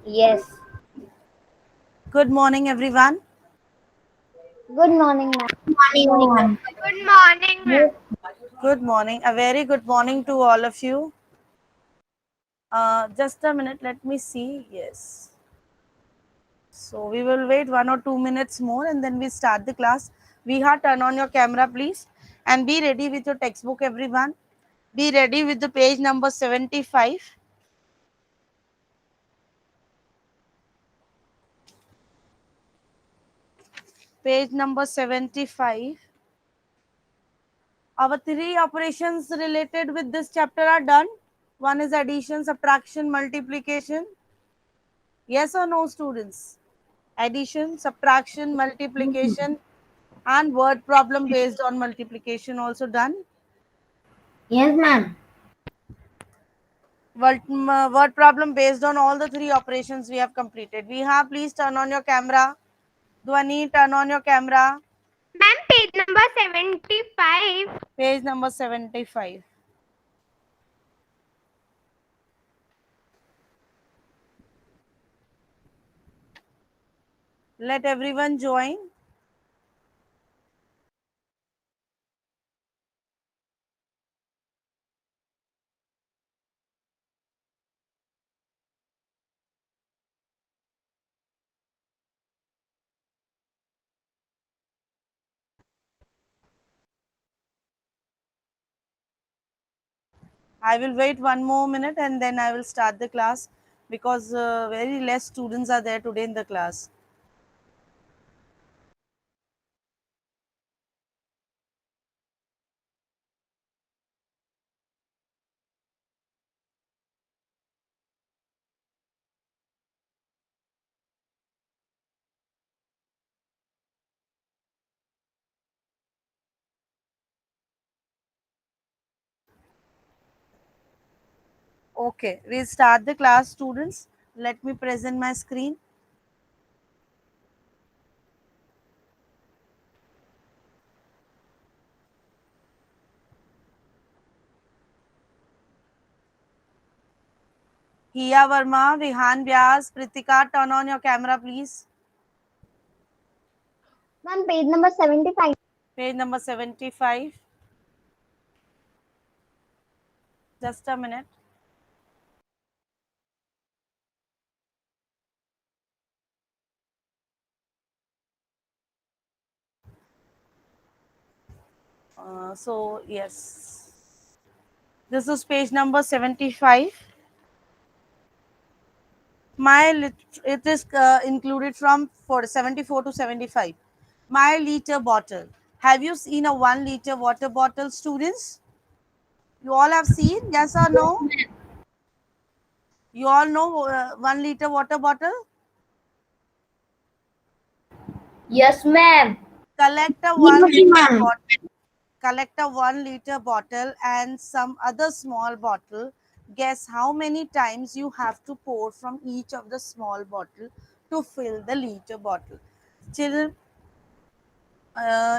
Yes. Good morning, everyone. Good morning, ma'am. Morning, everyone. Good morning, ma'am. Good morning. A very good morning to all of you. Just a minute, let me see. Yes. So we will wait 1 or 2 minutes more and then we start the class. Viha, turn on your camera, please. And be ready with your textbook, everyone. Be ready with the page number 75. Page number 75. Our three operations related with this chapter are done. One is addition, subtraction, multiplication. Yes or no, students? Addition, subtraction, multiplication, and word problem based on multiplication also done. Yes, ma'am. Word problem based on all the three operations we have completed. Viha, please turn on your camera. Dhwani, turn on your camera. Ma'am, page number 75. Page number 75. Let everyone join. I will wait 1 more minute and then I will start the class because very less students are there today in the class. Okay, we'll start the class, students. Let me present my screen. Hiya Verma, Vihan Vyas, Pritika, turn on your camera, please. Ma'am, page number 75. Page number 75. Just a minute. Yes, this is page number 75. It is included from 74 to 75. My liter bottle. Have you seen a 1 liter water bottle, students? You all have seen? Yes or no? You all know 1 liter water bottle? Yes, ma'am. Collect a Yes, 1 liter ma'am. bottle. Collect a 1 liter bottle and some other small bottle. Guess how many times you have to pour from each of the small bottle to fill the liter bottle. Children,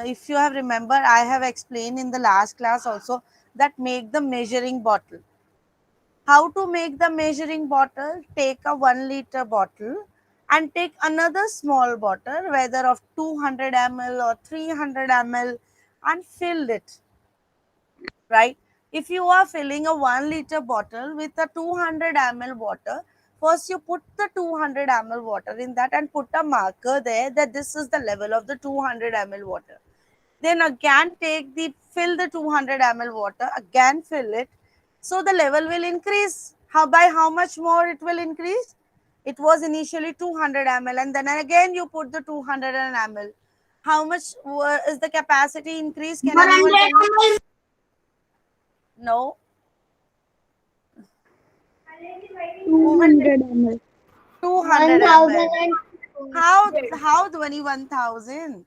if you have remember, I have explained in the last class also that make the measuring bottle. How to make the measuring bottle? Take a 1 liter bottle and take another small bottle, whether of 200 ml or 300 ml, and fill it, right? If you are filling a 1 liter bottle with a 200 ml water, first you put the 200 ml water in that and put a marker there that this is the level of the 200 ml water. Then again take the fill the 200 ml water, again fill it. So the level will increase. How by how much more it will increase? It was initially 200 ml and then again you put the 200 ml. How much is the capacity increase? Can anyone 100 tell me? ml. No. Who will take 200 ml. 200 ml? 1000 and How Dhwani 1000?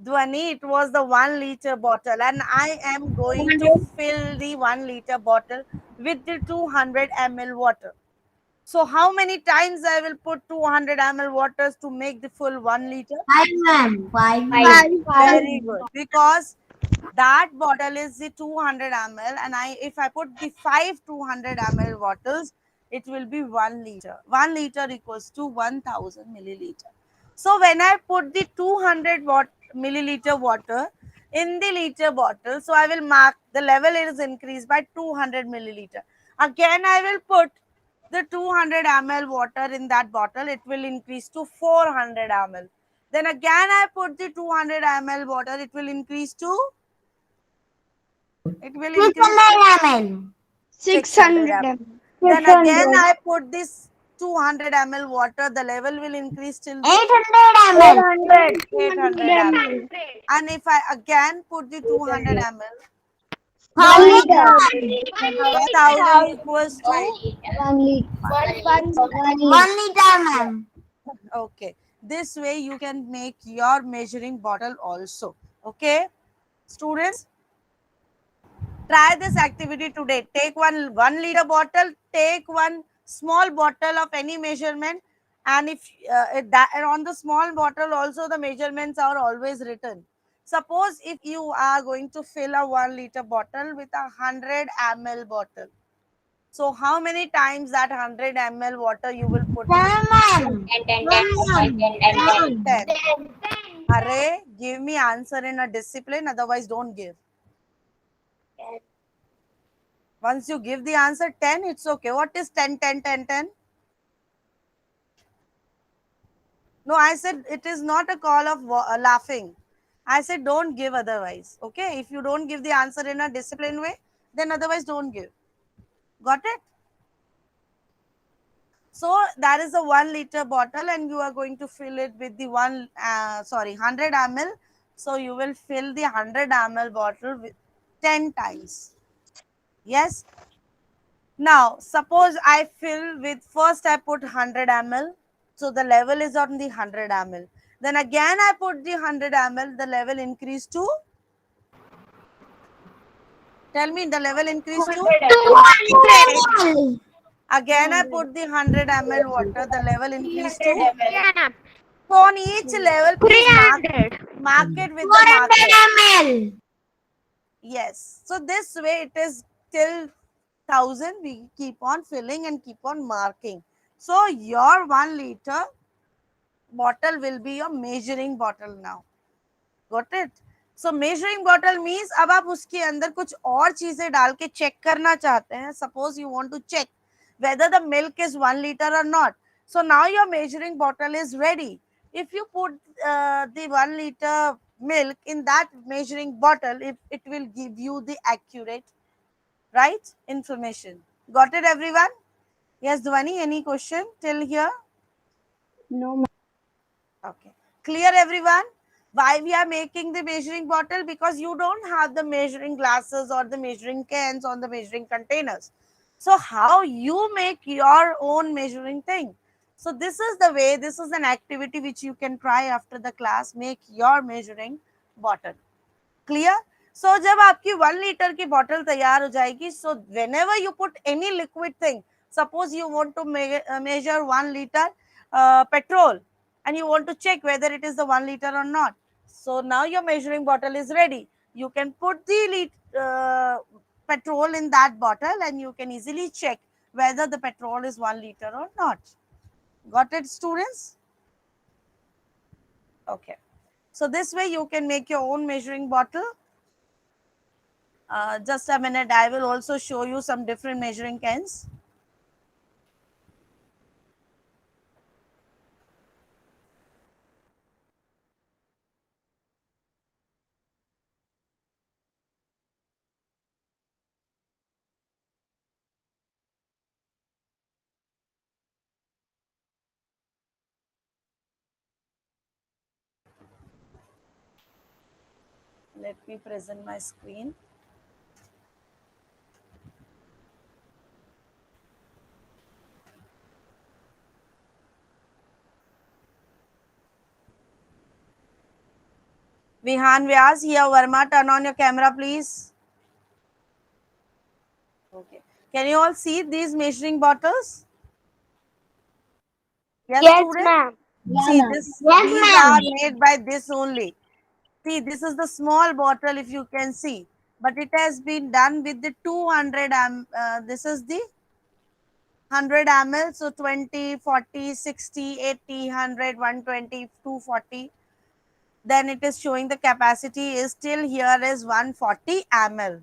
Dhwani, it was the 1 liter bottle, and I am going to fill the 1 liter bottle with the 200 ml water. So, how many times I will put 200 ml waters to make the full 1 liter? 5, ma'am. 5, 5. ma'am. 5. 5. Very good. Because that bottle is the 200 ml, and if I put the five 200 ml bottles, it will be 1 liter. 1 liter equals to 1000 milliliter. So when I put the 200 milliliter water in the liter bottle, so I will mark the level is increased by 200 milliliter. Again, I will put the 200 ml water in that bottle, it will increase to 400 ml. Then again, I put the 200 ml water, it will increase to, it will increase to 600 ml. 600 ml. 600. Then again, 600. I put this 200 ml water, the level will increase till the 800 ml. 400. 800 ml. 800. And if I again put the 200 ml, 1 1 liter. 1000 equals to, 1 liter. 1 liter. liter, ma'am. okay. This way you can make your measuring bottle also. Okay, students, try this activity today. Take one liter bottle, take one small bottle of any measurement, and if that, and on the small bottle also the measurements are always written. Suppose if you are going to fill a 1 liter bottle with 100 ml bottle, so how many times that 100 ml water you will put in? 10, ma'am. 10. Array, give me answer in a discipline, otherwise don't give. Once you give the answer 10, it's okay. What is 10, 10, 10, 10? No, I said it is not a call of laughing. I said don't give otherwise. Okay, if you don't give the answer in a disciplined way, then otherwise don't give. Got it? So that is a 1 liter bottle, and you are going to fill it with the 100 ml. So you will fill the 100 ml bottle with 10 times. Yes. Now suppose I fill with, first I put 100 ml. So the level is on the 100 ml. Then again I put the 100 ml, the level increased to, tell me, the level increased to, 200. again I put the 100 ml water, the level increased to. Yeah. So on each level, please mark it with the 400 marker. ml. Yes. So this way it is till 1000. We keep on filling and keep on marking. So your 1 liter bottle will be your measuring bottle now. Got it? So measuring bottle means अब आप उसके अंदर कुछ और चीजें डाल के check करना चाहते हैं. Suppose you want to check whether the milk is 1 liter or not. So now your measuring bottle is ready. If you put the 1 liter milk in that measuring bottle, it will give you the accurate, right, information. Got it, everyone? Yes, Dhwani, any question till here? No, ma'am. Okay. Clear, everyone? Why we are making the measuring bottle? Because you don't have the measuring glasses or the measuring cans or the measuring containers. So how you make your own measuring thing? So this is the way, this is an activity which you can try after the class. Make your measuring bottle. Clear? So जब आपकी 1 liter की bottle तैयार हो जाएगी, so whenever you put any liquid thing, suppose you want to measure 1 liter petrol, and you want to check whether it is the 1 liter or not. So now your measuring bottle is ready. You can put the petrol in that bottle, and you can easily check whether the petrol is 1 liter or not. Got it, students? Okay. So this way you can make your own measuring bottle. Just a minute, I will also show you some different measuring cans. Let me present my screen. Vihan Vyas, here Verma, turn on your camera, please. Okay. Can you all see these measuring bottles? Yes, Yes, students? ma'am. Yeah, See, ma'am. these are made by this only. See, this is the small bottle, if you can see. But it has been done with the 200 this is the 100 ml, so 20, 40, 60, 80, 100, 120, 240. Then it is showing the capacity is still here is 140 ml.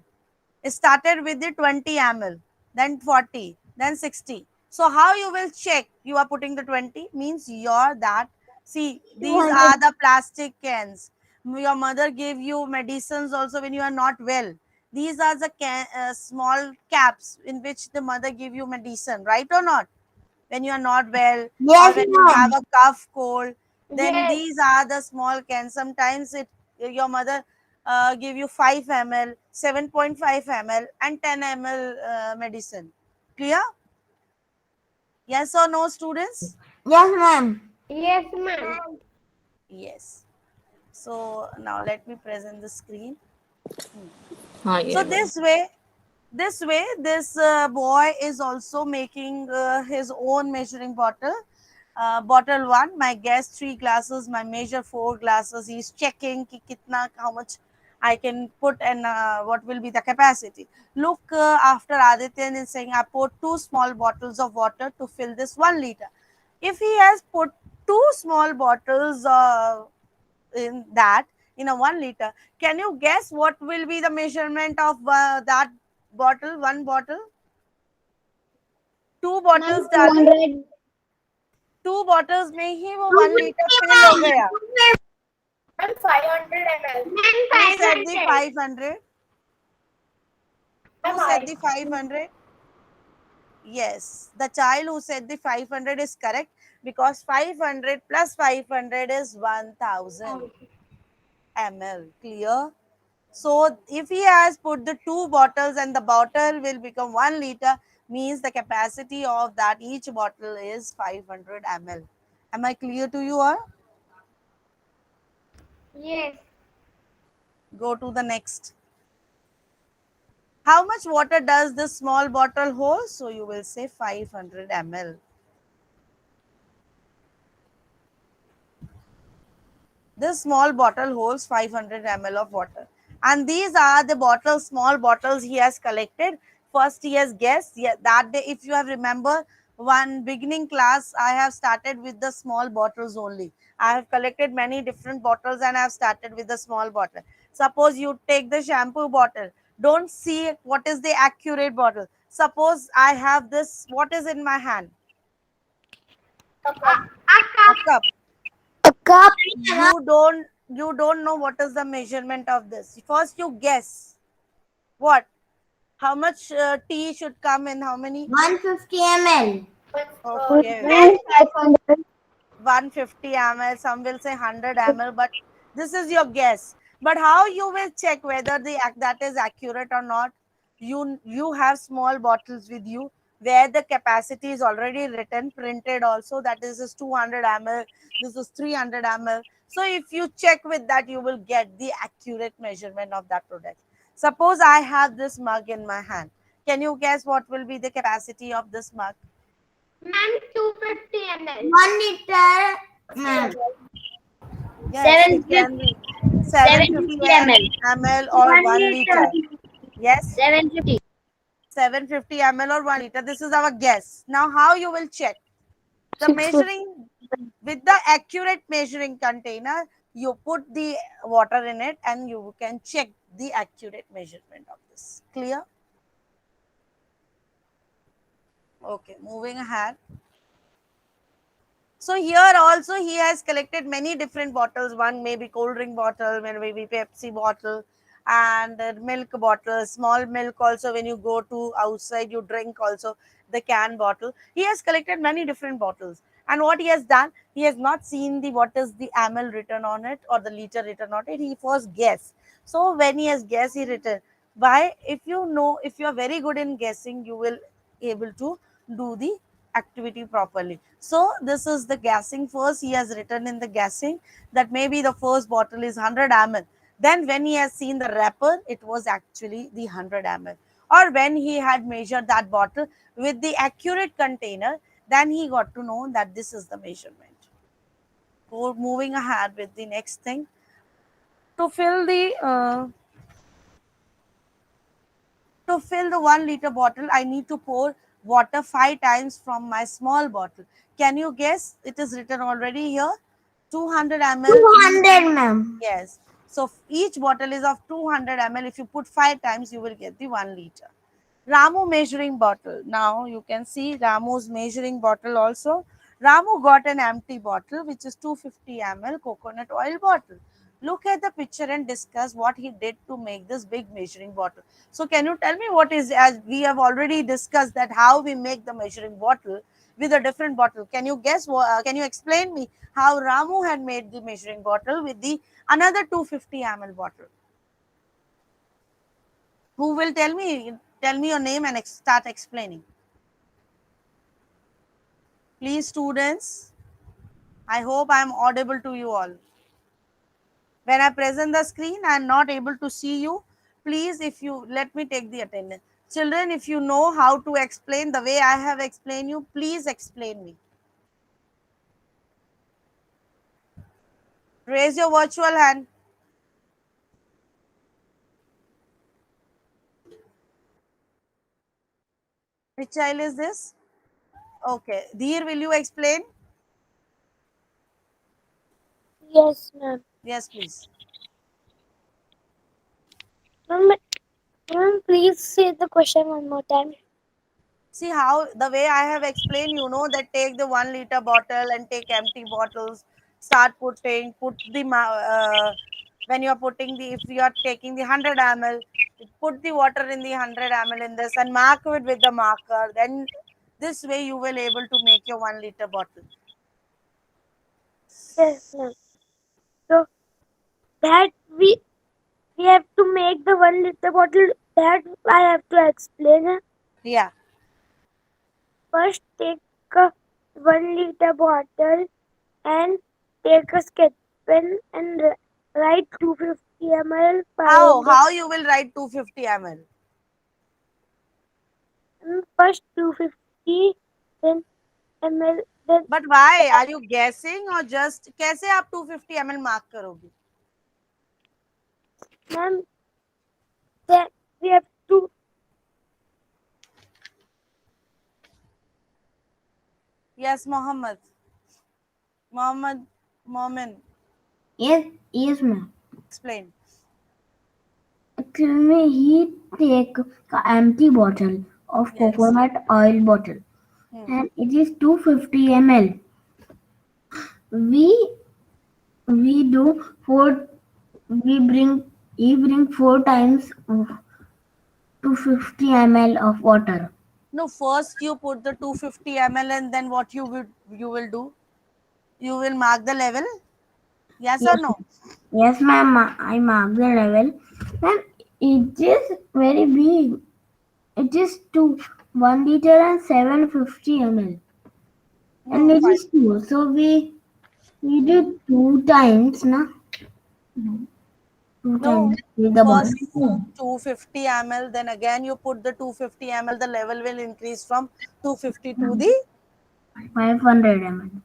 It started with the 20 ml, then 40, then 60. So how you will check you are putting the 20 means your that, see, these 200. are the plastic cans. Your mother gave you medicines also when you are not well. These are the small caps in which the mother give you medicine, right or not? When you are not well or Yes, when you have ma'am. a cough cold, then Yes. these are the small cans. Sometimes it your mother give you 5 ml, 7.5 ml and 10 ml medicine. Clear? Yes or no, students? Yes, ma'am. Yes, ma'am. Yes. So now let me present the screen. हाँ So ये वाला this boy is also making his own measuring bottle. Bottle one, my guess 3 glasses, my measure 4 glasses. He's checking ki kitna, how much I can put and what will be the capacity. Look, after Adityan is saying, I put 2 small bottles of water to fill this 1 liter. If he has put 2 small bottles in that in a 1 liter, can you guess what will be the measurement of that bottle? One bottle, two Ma'am, bottles डाले, 200. 2 bottles में ही वो 1 liter 250, fill हो ma'am. गया. 500 ml. Ma'am, Who said the 500. 500? Who said the 500? Yes, the child who said the 500 is correct because 500 plus 500 is 1000 ml. Clear? So if he has put the 2 bottles and the bottle will become 1 liter, means the capacity of that each bottle is 500 ml. Am I clear to you all? Yes. Go to the next. How much water does this small bottle hold? So you will say 500 ml. This small bottle holds 500 ml of water. And these are the bottles, small bottles he has collected. First, he has guessed. Yeah, that day, if you have remember, one beginning class, I have started with the small bottles only. I have collected many different bottles and I have started with the small bottle. Suppose you take the shampoo bottle. Don't see what is the accurate bottle. Suppose I have this, what is in my hand? A cup. A cup. You don't know what is the measurement of this. First you guess what, how much tea should come in how many. 150 ml. Okay, Ma'am, 500. 150 ml, some will say 100 ml, but this is your guess. But how you will check whether that is accurate or not? You have small bottles with you where the capacity is already written, printed also, that this is 200 ml, this is 300 ml. So if you check with that, you will get the accurate measurement of that product. Suppose I have this mug in my hand. Can you guess what will be the capacity of this mug? Ma'am, 250 ml. 1 liter, ma'am. Yes, it can be 750 750 ml. ml or 1 liter. Yes, 750. 750 ml or 1 liter. This is our guess. Now, how you will check? The 650. measuring, with the accurate measuring container, you put the water in it and you can check the accurate measurement of this. Clear? Okay, moving ahead. So here also he has collected many different bottles. One may be cold drink bottle, may be Pepsi bottle, and milk bottle, small milk also. When you go to outside, you drink also the can bottle. He has collected many different bottles. And what he has done, he has not seen the what is the ml written on it or the liter written on it. He first guessed. So when he has guessed, he written. Why? If you know, if you are very good in guessing, you will able to do the activity properly. So this is the gassing. First he has written in the gassing that maybe the first bottle is 100 ml. Then when he has seen the wrapper, it was actually the 100 ml. Or when he had measured that bottle with the accurate container, then he got to know that this is the measurement. So moving ahead with the next thing, to fill the 1 liter bottle, I need to pour water 5 times from my small bottle. Can you guess? It is written already here. 200 ml. 200, ma'am. Yes. So each bottle is of 200 ml. If you put 5 times, you will get the 1 liter. Ramu measuring bottle. Now you can see Ramu's measuring bottle also. Ramu got an empty bottle which is 250 ml coconut oil bottle. Look at the picture and discuss what he did to make this big measuring bottle. So can you tell me what is, as we have already discussed that how we make the measuring bottle with a different bottle. Can you guess, can you explain me how Ramu had made the measuring bottle with the another 250 ml bottle? Who will tell me? Tell me your name and start explaining. Please, students. I hope I am audible to you all. When I present the screen, I am not able to see you. Please, if you let me take the attendance. Children, if you know how to explain the way I have explained you, please explain me. Raise your virtual hand. Which child is this? Okay. Dheer, will you explain? Yes, ma'am. Yes, please. Ma'am, please say the question one more time. See how the way I have explained, you know, that take the 1 liter bottle and take empty bottles, start put the when you are putting the, if you are taking the 100 ml, put the water in the 100 ml in this and mark it with the marker. Then this way you will able to make your 1 liter bottle. Yes, ma'am. So that we have to make the 1 liter bottle. That I have to explain. Yeah. First, take a 1 liter bottle and take a sketch pen and write 250 ml, How 500. how you will write 250 ml? First 250, then ml, then But why are you guessing or just कैसे आप 250 ml mark करोगे? ma'am, then we have to Yes, Mohammed. Momin, Yes, ma'am. explain. Actually, he take a empty bottle of Yes. coconut oil bottle, Hmm. and it is 250 ml. We we do four. We bring he bring 4 times of 250 ml of water. No, first you put the 250 ml and then what you will do? You will mark the level? Yes or Yes, no? yes, ma'am. I mark the level, and it is very big. It is 1 liter and 750 ml, and No, it fine. is two. So we Hmm. did 2 times, na? Two No, times with the first you put bottle. 250 ml, then again you put the 250 ml, the level will increase from 250 to the, 500 ml.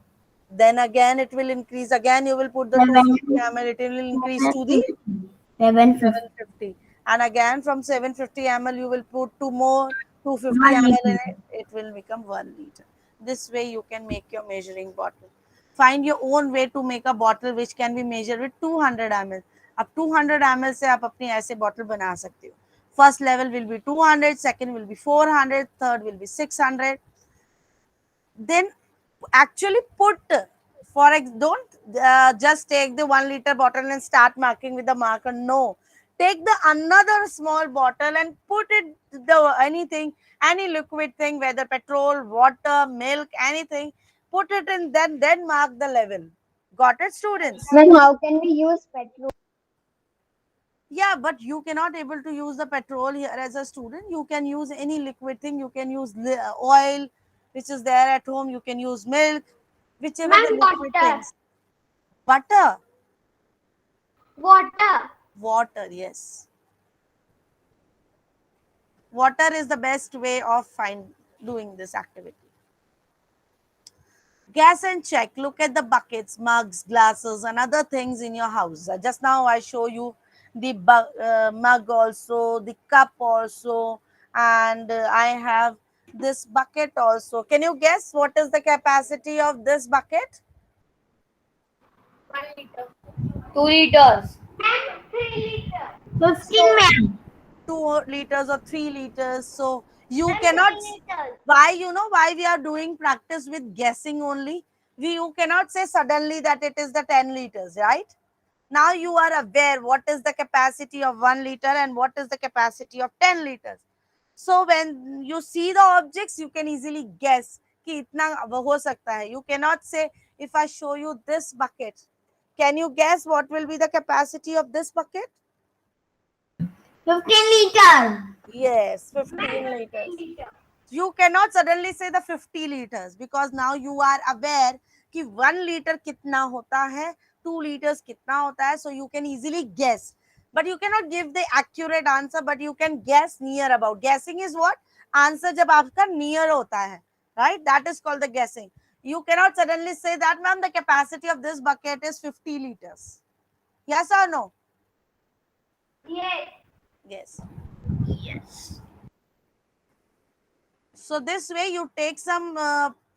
then again it will increase, again you will put the 250 Seven, ml, it will increase to the 750. 750. 750, and again from 750 ml you will put two more 250 1 ml in liter. it, it will become 1 liter. This way you can make your measuring bottle. Find your own way to make a bottle which can be measured with 200 ml. अब 200 ml से आप अपनी ऐसे bottle बना सकते हो. First level will be 200, second will be 400, third will be 600. Then actually put, don't just take the 1 liter bottle and start marking with the marker. No, take the another small bottle and put it the anything, any liquid thing, whether petrol, water, milk, anything, put it in, then mark the level. Got it, students? Then how can we use petrol? Yeah, but you cannot able to use the petrol here as a student. You can use any liquid thing. You can use oil which is there at home. You can use milk, whichever the Ma'am, liquid water. things. Butter, Water. water, yes. Water is the best way of doing this activity. Gas and check. Look at the buckets, mugs, glasses, and other things in your house. Just now I show you the mug also, the cup also, and I have this bucket also. Can you guess what is the capacity of this bucket? 2 liters. 15 ml. 2 liters or 3 liters. So you cannot, why, you know why we are doing practice with guessing only? You cannot say suddenly that it is the 10 liters, right? Now you are aware what is the capacity of 1 liter and what is the capacity of 10 liters. So when you see the objects, you can easily guess कि इतना हो सकता है. You cannot say, if I show you this bucket, can you guess what will be the capacity of this bucket? 15 liters. Yes, 15 liters. You cannot suddenly say the 50 liters because now you are aware कि 1 liter कितना होता है, 2 liters कितना होता है. So you can easily guess. But you cannot give the accurate answer, but you can guess near about. Guessing is what? Answer जब आपका near होता है, right? That is called the guessing. You cannot suddenly say that, ma'am, the capacity of this bucket is 50 liters. Yes or no? Yes. So this way you take some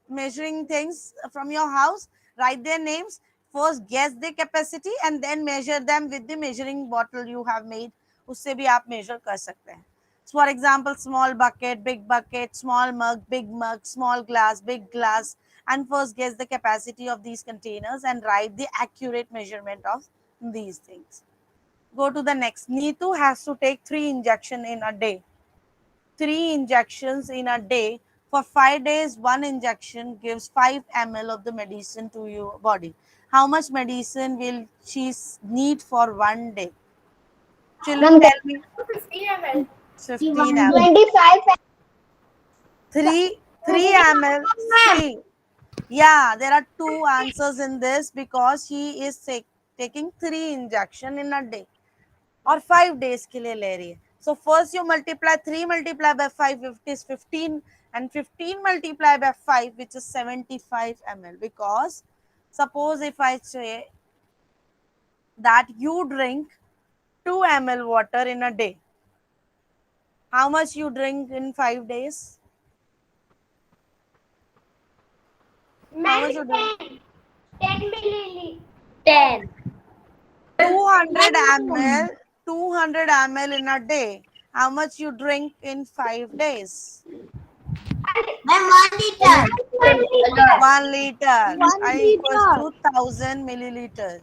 measuring things from your house, write their names, first guess the capacity and then measure them with the measuring bottle you have made. उससे भी आप measure कर सकते हैं. So for example, small bucket, small mug, big mug, small glass, big glass, and first guess the capacity of these containers and write the accurate measurement of these things. Go to the next. Neetu has to take 3 injections in a day. 3 injections in a day. For 5 days, 1 injection gives 5 ml of the medicine to your body. How much medicine will she need for 1 day? Children, tell me. 15 ml. 25. 3 ml. See, yeah, there are 2 answers in this because she is taking 3 injection in a day. और 5 days के लिए ले रही है. So first you multiply 3 multiply by 5, it is 15, and 15 multiply by 5, which is 75 ml. Because suppose if I say that you drink 2 ml water in a day, how much you drink in 5 days? How much you drink? 10. 200 ml, 200 ml in a day. How much you drink in 5 days? 1 liter. 1 liter 1 equals liter. to 1000 milliliters.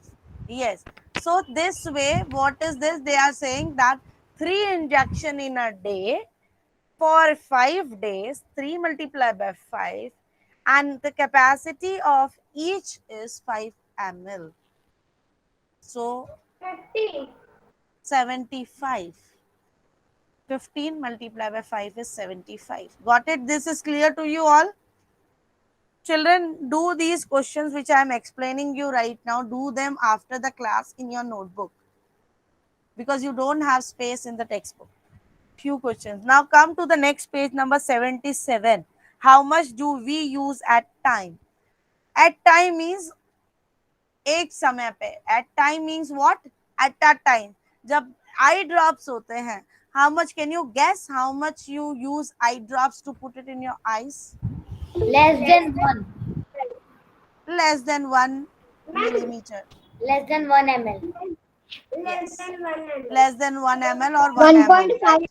Yes. So this way, what is this? They are saying that 3 injection in a day for 5 days, 3 multiplied by 5, and the capacity of each is 5 ml. So 75. 15 multiplied by 5 is 75. Got it? This is clear to you all? Children, do these questions which I am explaining you right now, do them after the class in your notebook because you don't have space in the textbook. Few questions. Now come to the next page, number 77. How much do we use at time? At time means एक समय पे. At time means what? At that time. जब eye drops होते हैं, how much, can you guess how much you use eye drops to put it in your eyes? Less than 1. Less than 1 millimeter. Less than 1 ml. Yes. Less than 1 ml or 1 ml. 1.5.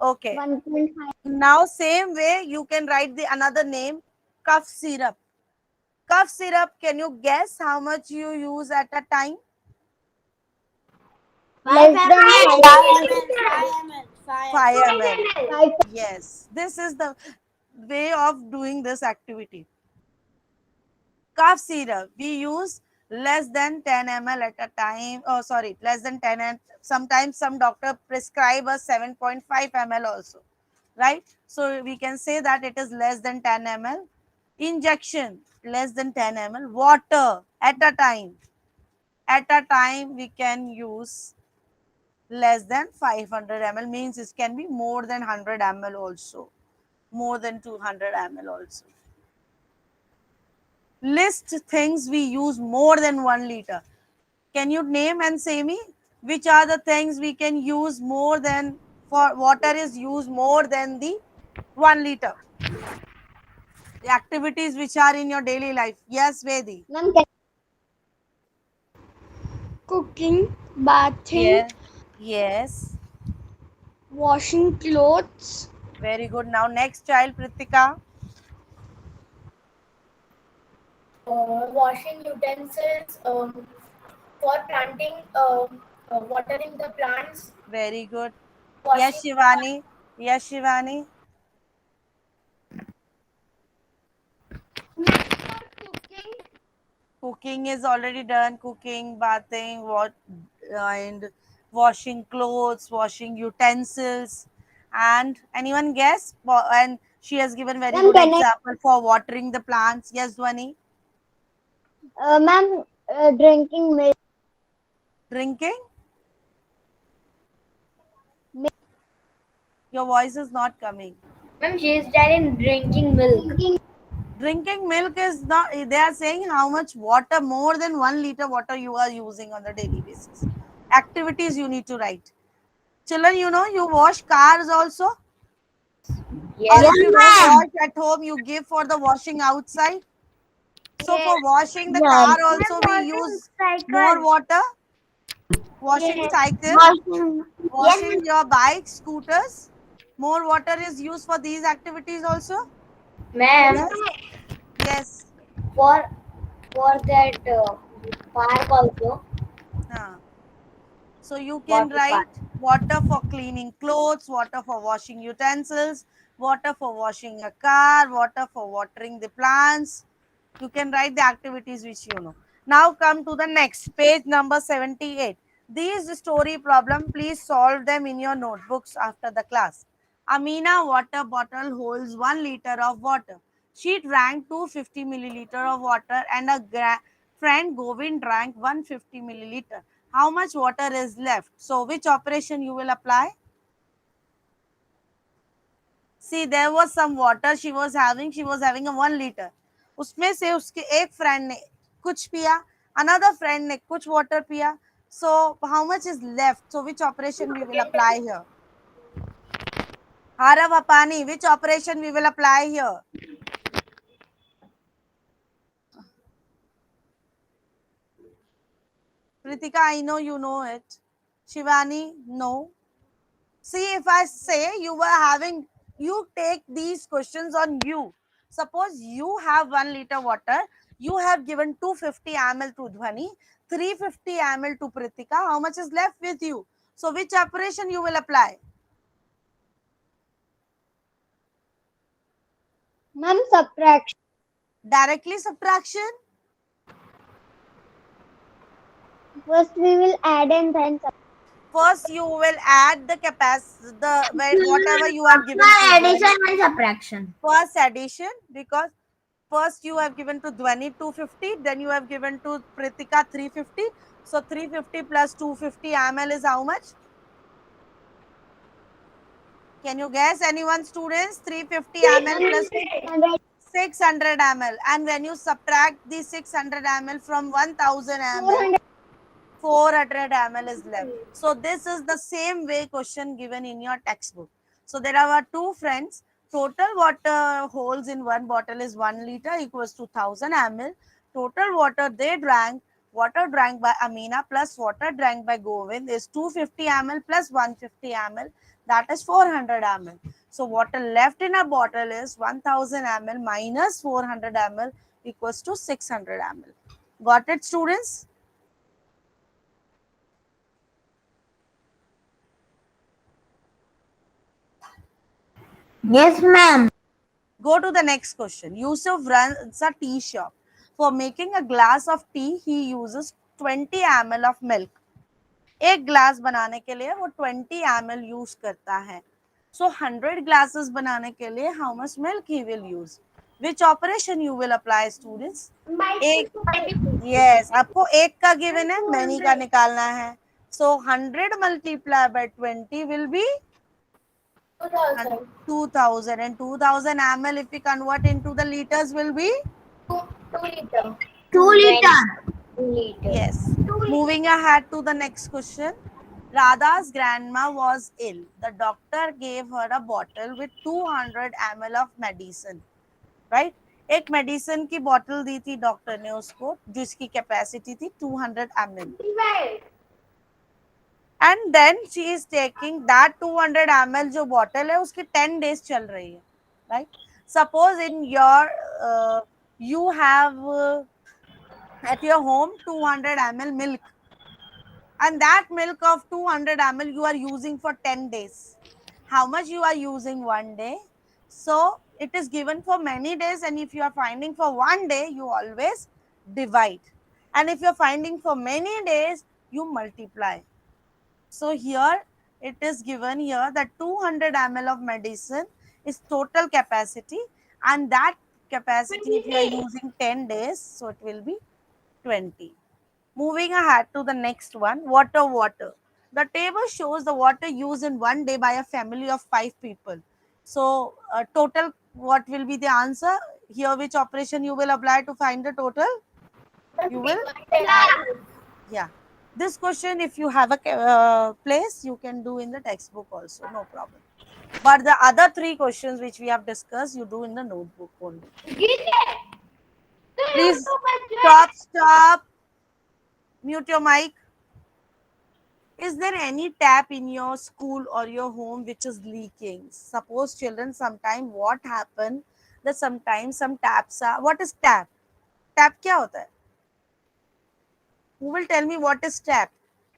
Okay. 1.5. Now same way you can write the another name, cough syrup. Cough syrup, can you guess how much you use at a time? Less than 5 ml. Yes. This is the way of doing this activity. Cough syrup, we use less than 10 ml at a time. Oh, sorry, less than 10, and sometimes some doctor prescribe us 7.5 ml also, right? So we can say that it is less than 10 ml. Injection, less than 10 ml. Water, at a time. At a time, we can use less than 500 ml, means it can be more than 100 ml also. More than 200 ml also. List things we use more than 1 liter. Can you name and say me which are the things we can use more than, for water is used more than the 1 liter. The activities which are in your daily life. Yes, Vedi. Ma'am, Cooking, bathing, Yeah. Yes. washing clothes, Very good. Now next child, Pritika. Washing utensils, for planting, watering the plants, Very good. Yes, washing the Shivani. Yes, Shivani. cooking, Cooking is already done. Cooking, bathing, what, and washing clothes, washing utensils. And anyone guess? And she has given very ma'am, good can I, example for watering the plants. Yes, Dhwani. ma'am, drinking milk. Drinking. Your voice is not coming. Ma'am, she is telling drinking milk. Drinking milk is not, they are saying how much water, more than 1 liter water you are using on the daily basis. Activities you need to write. Children, you know, you wash cars also, or Yes, if you don't Ma'am. wash at home, you give for the washing outside. So yes, for washing the Yes. car ma'am, also we washing use more cycle, water. Washing yes, cycle, Washing. Yes. washing your bike, scooters. More water is used for these activities also. ma'am. Yes. Yes. For that park also, Huh. So you can water park. write water for cleaning clothes, water for washing utensils, water for washing a car, water for watering the plants. You can write the activities which you know. Now come to the next page number 78. These story problem, please solve them in your notebooks after the class. Amina water bottle holds 1 liter of water. She drank 250 milliliter of water and a friend Govind drank 150 milliliter. How much water is left? So which operation you will apply? See, there was some water she was having a 1 liter. उसमें से उसके एक friend ने कुछ पिया, another friend ने कुछ water पिया. So how much is left? So which operation we will apply here? Harav Apani, which operation we will apply here? Pritika, I know you know it. Shivani, no. See, if I say you were having, you take these questions on you. Suppose you have 1 liter water, you have given 250 ml to Dhwani, 350 ml to Pritika. How much is left with you? So, which operation you will apply? Ma'am, subtraction. Directly subtraction. First we will add and then subtract. First, you will add the capacity, whatever you have given to After Dhwani. addition and subtraction. First addition, because first you have given to Dhwani 250, then you have given to Pritika 350. So 350 plus 250 ml is how much? Can you guess, anyone, students? 350 ml plus 600 ml. And when you subtract the 600 ml from 1000 ml, 400 ml is left. So this is the same way question given in your textbook. So there are two friends. Total water holds in one bottle is 1 liter equals to 1000 ml. Total water they drank, water drank by Amina plus water drank by Govind is 250 ml plus 150 ml. That is 400 ml. So water left in a bottle is 1000 ml minus 400 ml equals to 600 ml. Got it, students? Yes, ma'am. Go to the next question. Yusuf runs a tea shop. For making a glass of tea, he uses 20 ml of milk. एक glass बनाने के लिए वो 20 ml use करता है. So 100 glasses बनाने के लिए how much milk he will use? Which operation you will apply, students? एक, yes, आपको एक का given है, many का निकालना है. So 100 multiplied by 20 will be 2000. 2000, and 2000 ml if we convert into the liters will be 2 liter. 2 liter. 2 liter. yes. Moving ahead to the next question. Radha's grandma was ill. The doctor gave her a bottle with 200 ml of medicine. Right? एक medicine की bottle दी थी doctor ने उसको जिसकी capacity थी 200 ml. And then she is taking that 200 ml जो bottle है उसकी 10 days चल रही है. Right? Suppose in your you have at your home 200 ml milk, and that milk of 200 ml you are using for 10 days. How much you are using one day? So it is given for many days, and if you are finding for one day, you always divide, and if you are finding for many days, you multiply. So here it is given here that 200 ml of medicine is total capacity, and that capacity if you are using 10 days, so it will be 20. Moving ahead to the next one, water. The table shows the water used in one day by a family of 5 people. So total, what will be the answer? Here which operation you will apply to find the total? You will add. Yeah. This question, if you have a place, you can do in the textbook also, no problem. But the other 3 questions which we have discussed, you do in the notebook only. Please stop. Mute your mic. Is there any tap in your school or your home which is leaking? Suppose children, sometime what happen that sometimes some taps are. What is tap? Tap क्या होता है? Who will tell me what is tap?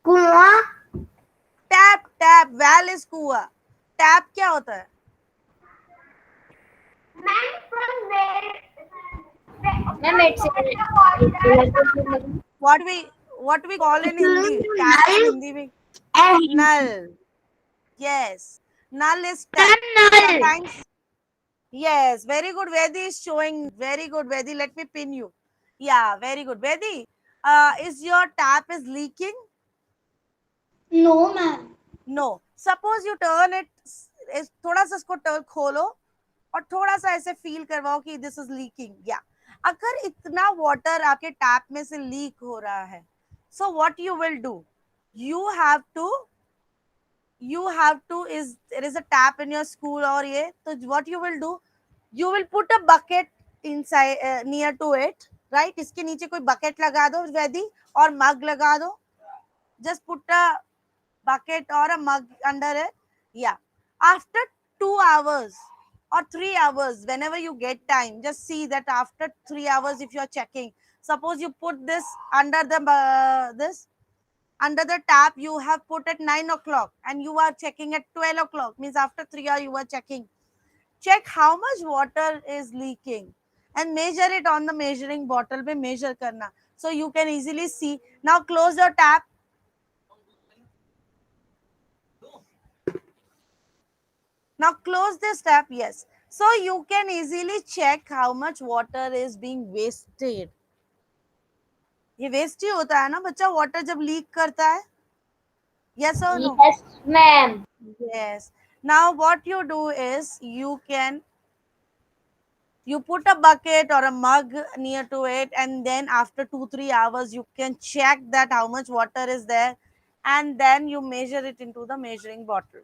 कुआं. Tap. Well is कुआ. Tap क्या होता है? What we call in Hindi? Tap in Hindi में null. Yes. Null is tap. Sometimes. Yes, very good. Vedi is showing. Very good, Vedi. Let me pin you. Yeah, very good. Vedi, is your tap is leaking? No, ma'am. No. Suppose you turn it, थोड़ा सा इसको turn खोलो और थोड़ा सा ऐसे feel करवाओ कि this is leaking. Yeah. अगर इतना water आपके tap में से leak हो रहा है, so what you will do? You have to is there is a tap in your school or ये, so what you will do? You will put a bucket inside near to it, right? इसके नीचे कोई bucket लगा दो वैदी और mug लगा दो. Just put a bucket or a mug under it. Yeah. After 2 hours or 3 hours, whenever you get time, just see that after 3 hours, if you are checking, suppose you put this under the under the tap, you have put at 9 o'clock and you are checking at 12 o'clock, means after 3 hours you are checking. Check how much water is leaking and measure it on the measuring bottle पे measure करना. So you can easily see. Now close your tap. Now close this tap. Yes. So you can easily check how much water is being wasted. ये waste ही होता है ना बच्चा water जब leak करता है. Yes or no? Yes, ma'am. Yes. Now what you do is you put a bucket or a mug near to it, and then after 2-3 hours you can check that how much water is there, and then you measure it into the measuring bottle.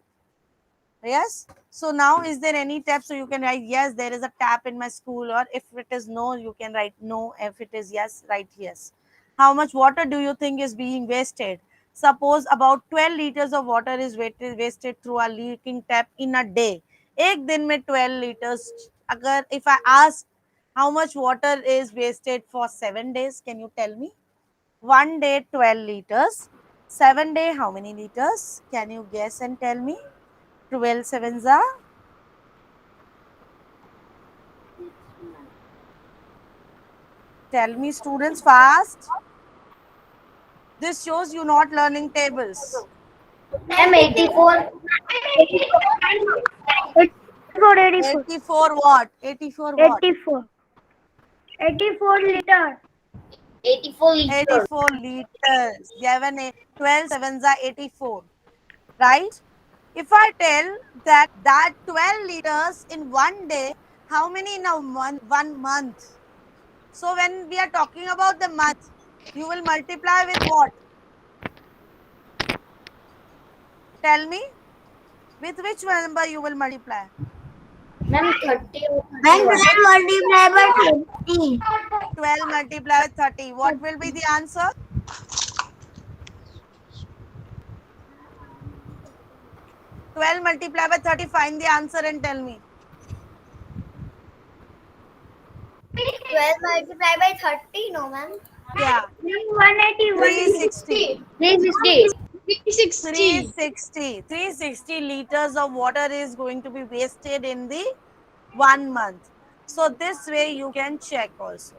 Yes. So now is there any tap? So you can write yes, there is a tap in my school, or if it is no, you can write no. If it is yes, write yes. How much water do you think is being wasted? Suppose about 12 liters of water is wasted through a leaking tap in a day. एक दिन में 12 liters. अगर if I ask how much water is wasted for 7 days, can you tell me? One day 12 liters. 7 day how many liters? Can you guess and tell me? 12 sevens are? Tell me students fast. This shows you not learning tables. Ma'am, 84. 84 what? 84 what? 84 liters. 84 liters. 84 liters. 12 sevens are 84. Right? If I tell that 12 liters in one day, how many in a month? 1 month. So when we are talking about the month, you will multiply with what? Tell me, with which number you will multiply? Ma'am, 30 or Ma'am, 31. 12 multiplied by 30. 12 multiplied with 30. What will be the answer? 12 multiplied by 30. Find the answer and tell me. 12 multiplied by 30, no ma'am. Yeah. 360. 360. 360 liters of water is going to be wasted in the 1 month. So this way you can check also.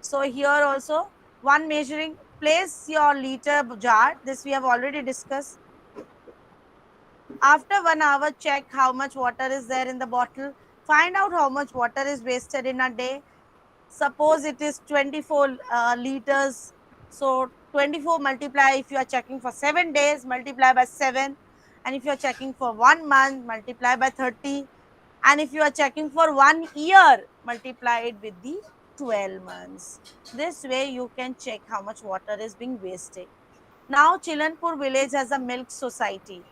So here also one measuring, place your liter jar. This we have already discussed. After 1 hour, check how much water is there in the bottle. Find out how much water is wasted in a day. Suppose it is 24 liters. So 24 multiply, if you are checking for 7 days, multiply by 7. And if you are checking for 1 month, multiply by 30. And if you are checking for 1 year, multiply it with the 12 months. This way you can check how much water is being wasted. Now Chilanpur village has a milk society.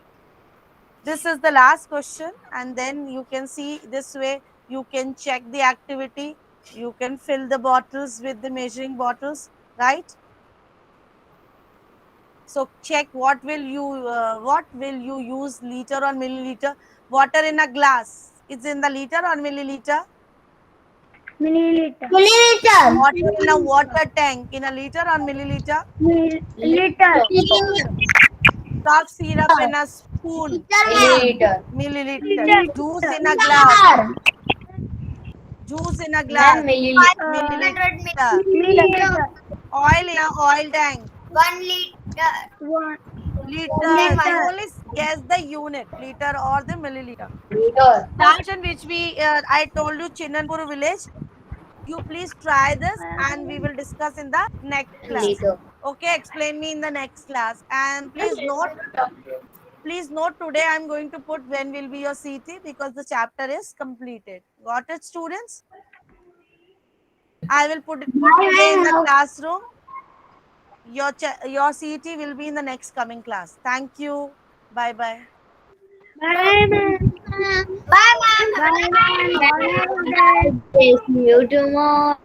This is the last question, and then you can see this way you can check the activity. You can fill the bottles with the measuring bottles, right? So check what will you use, liter or milliliter. Water in a glass, it's in the liter or milliliter. Milliliter. Milliliter. Water in a water tank, in a liter or milliliter. Liter. Cough syrup in a spoon, Milliliter. milliliter. Liter. Juice in a glass, Liter. juice in a Ma'am, glass, milliliter. milliliter. Milliliter. Oil in a oil tank, 1 liter. One liter. You liter. only guess the unit, liter or the milliliter. Liter. Station which I told you, Chinnanpur village. You please try this, and we will discuss in the next class. Liter. Okay, explain me in the next class. And please note today I'm going to put when will be your CT, because the chapter is completed. Got it, students? I will put today in the classroom. Your CT will be in the next coming class. Thank you. Bye bye. Bye, ma'am. Bye, ma'am. Bye, ma'am. Have a good day. See you tomorrow.